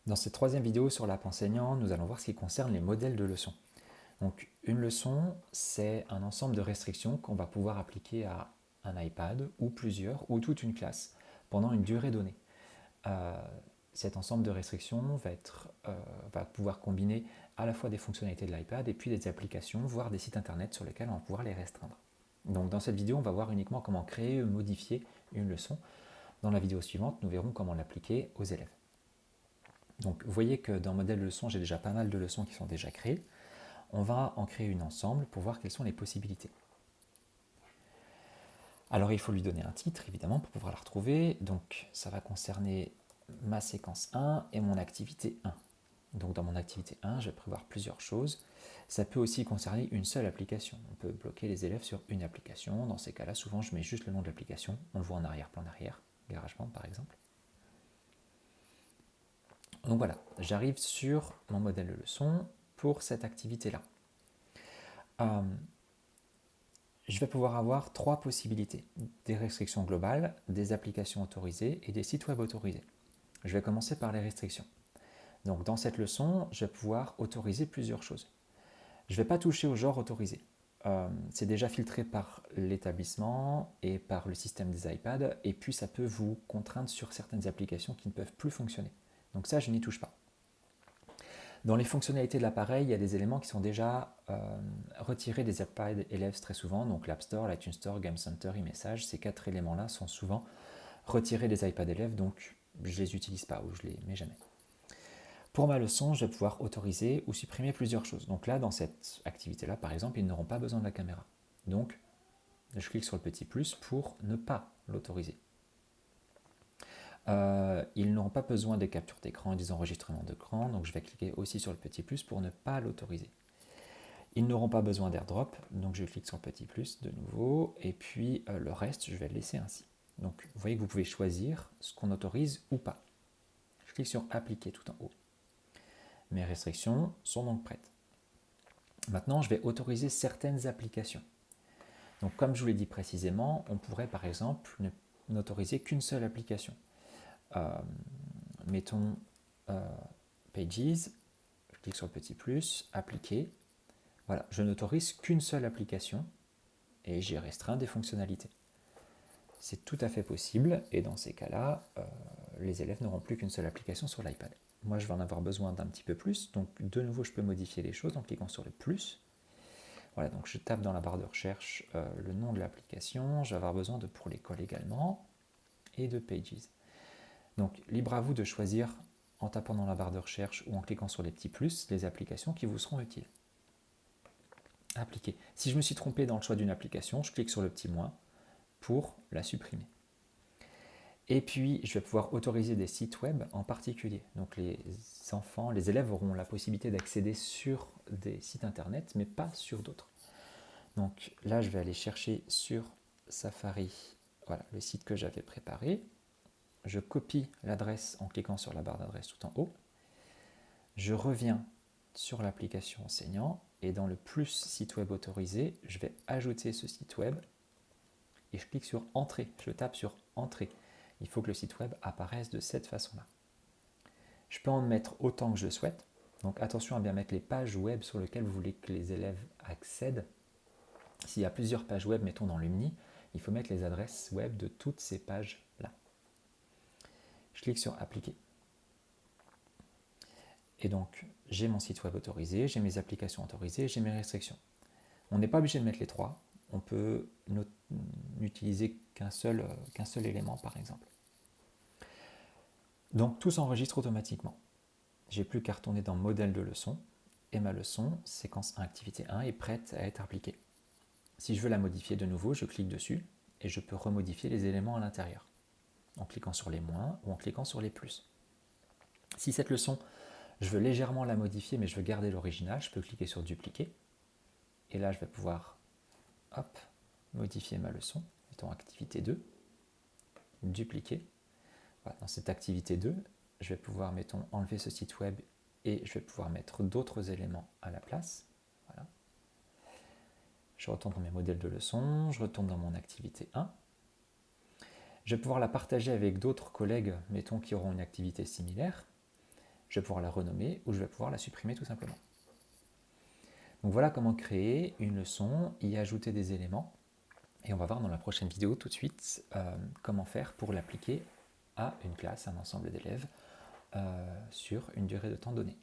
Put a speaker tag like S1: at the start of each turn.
S1: Dans cette troisième vidéo sur l'app enseignant, nous allons voir ce qui concerne les modèles de leçons. Donc, une leçon, c'est un ensemble de restrictions qu'on va pouvoir appliquer à un iPad ou plusieurs ou toute une classe pendant une durée donnée. Euh, Cet ensemble de restrictions va pouvoir combiner à la fois des fonctionnalités de l'iPad et puis des applications, voire des sites internet sur lesquels on va pouvoir les restreindre. Donc dans cette vidéo, on va voir uniquement comment créer ou modifier une leçon. Dans la vidéo suivante, nous verrons comment l'appliquer aux élèves. Donc vous voyez que dans modèle de leçon, j'ai déjà pas mal de leçons qui sont déjà créées. On va en créer une ensemble pour voir quelles sont les possibilités. Alors il faut lui donner un titre, évidemment, pour pouvoir la retrouver. Donc ça va concerner ma séquence 1 et mon activité 1. Donc dans mon activité 1, je vais prévoir plusieurs choses. Ça peut aussi concerner une seule application. On peut bloquer les élèves sur une application. Dans ces cas-là, souvent, je mets juste le nom de l'application. On le voit en arrière-plan d'arrière, GarageBand par exemple. Donc voilà, j'arrive sur mon modèle de leçon pour cette activité-là. Je vais pouvoir avoir trois possibilités. Des restrictions globales, des applications autorisées et des sites web autorisés. Je vais commencer par les restrictions. Donc dans cette leçon, je vais pouvoir autoriser plusieurs choses. Je ne vais pas toucher au genre autorisé. C'est déjà filtré par l'établissement et par le système des iPads, et puis ça peut vous contraindre sur certaines applications qui ne peuvent plus fonctionner. Donc ça, je n'y touche pas. Dans les fonctionnalités de l'appareil, il y a des éléments qui sont déjà retirés des iPad élèves très souvent, donc l'App Store, l'iTunes Store, Game Center, e-message. Ces quatre éléments-là sont souvent retirés des iPad élèves, donc je ne les utilise pas ou je les mets jamais. Pour ma leçon, je vais pouvoir autoriser ou supprimer plusieurs choses. Donc là, dans cette activité-là, par exemple, ils n'auront pas besoin de la caméra. Donc, je clique sur le petit plus pour ne pas l'autoriser. Ils n'auront pas besoin des captures d'écran et des enregistrements d'écran, donc je vais cliquer aussi sur le petit plus pour ne pas l'autoriser. Ils n'auront pas besoin d'airdrop, donc je clique sur le petit plus de nouveau, et puis le reste, je vais le laisser ainsi. Donc vous voyez que vous pouvez choisir ce qu'on autorise ou pas. Je clique sur appliquer tout en haut. Mes restrictions sont donc prêtes. Maintenant, je vais autoriser certaines applications. Donc comme je vous l'ai dit précisément, on pourrait par exemple n'autoriser qu'une seule application. Mettons Pages, je clique sur le petit plus, appliquer. Voilà, je n'autorise qu'une seule application et j'ai restreint des fonctionnalités. C'est tout à fait possible et dans ces cas-là, les élèves n'auront plus qu'une seule application sur l'iPad. Moi, je vais en avoir besoin d'un petit peu plus, donc de nouveau, je peux modifier les choses en cliquant sur le plus. Voilà, donc je tape dans la barre de recherche le nom de l'application, je vais avoir besoin de pour l'école également et de Pages. Donc libre à vous de choisir en tapant dans la barre de recherche ou en cliquant sur les petits plus les applications qui vous seront utiles. Appliquer. Si je me suis trompé dans le choix d'une application, je clique sur le petit moins pour la supprimer. Et puis, je vais pouvoir autoriser des sites web en particulier. Donc les enfants, les élèves auront la possibilité d'accéder sur des sites internet, mais pas sur d'autres. Donc là, je vais aller chercher sur Safari, voilà, le site que j'avais préparé. Je copie l'adresse en cliquant sur la barre d'adresse tout en haut. Je reviens sur l'application enseignant et dans le plus site web autorisé, je vais ajouter ce site web et je clique sur entrée. Je tape sur entrée. Il faut que le site web apparaisse de cette façon-là. Je peux en mettre autant que je le souhaite. Donc attention à bien mettre les pages web sur lesquelles vous voulez que les élèves accèdent. S'il y a plusieurs pages web, mettons dans l'Umni, il faut mettre les adresses web de toutes ces pages-là. Je clique sur appliquer. Et donc, j'ai mon site web autorisé, j'ai mes applications autorisées, j'ai mes restrictions. On n'est pas obligé de mettre les trois, on peut n'utiliser qu'un seul élément par exemple. Donc tout s'enregistre automatiquement. J'ai plus qu'à retourner dans modèle de leçon, et ma leçon, séquence 1, activité 1, est prête à être appliquée. Si je veux la modifier de nouveau, je clique dessus, et je peux remodifier les éléments à l'intérieur, en cliquant sur les moins ou en cliquant sur les plus. Si cette leçon, je veux légèrement la modifier, mais je veux garder l'original, je peux cliquer sur dupliquer, et là je vais pouvoir modifier ma leçon, mettons activité 2, dupliquer. Voilà, dans cette activité 2, je vais pouvoir, mettons, enlever ce site web et je vais pouvoir mettre d'autres éléments à la place. Voilà. Je retourne dans mes modèles de leçon, je retourne dans mon activité 1. Je vais pouvoir la partager avec d'autres collègues, mettons, qui auront une activité similaire. je vais pouvoir la renommer ou je vais pouvoir la supprimer tout simplement. Donc voilà comment créer une leçon, y ajouter des éléments. Et on va voir dans la prochaine vidéo tout de suite comment faire pour l'appliquer à une classe, un ensemble d'élèves, sur une durée de temps donnée.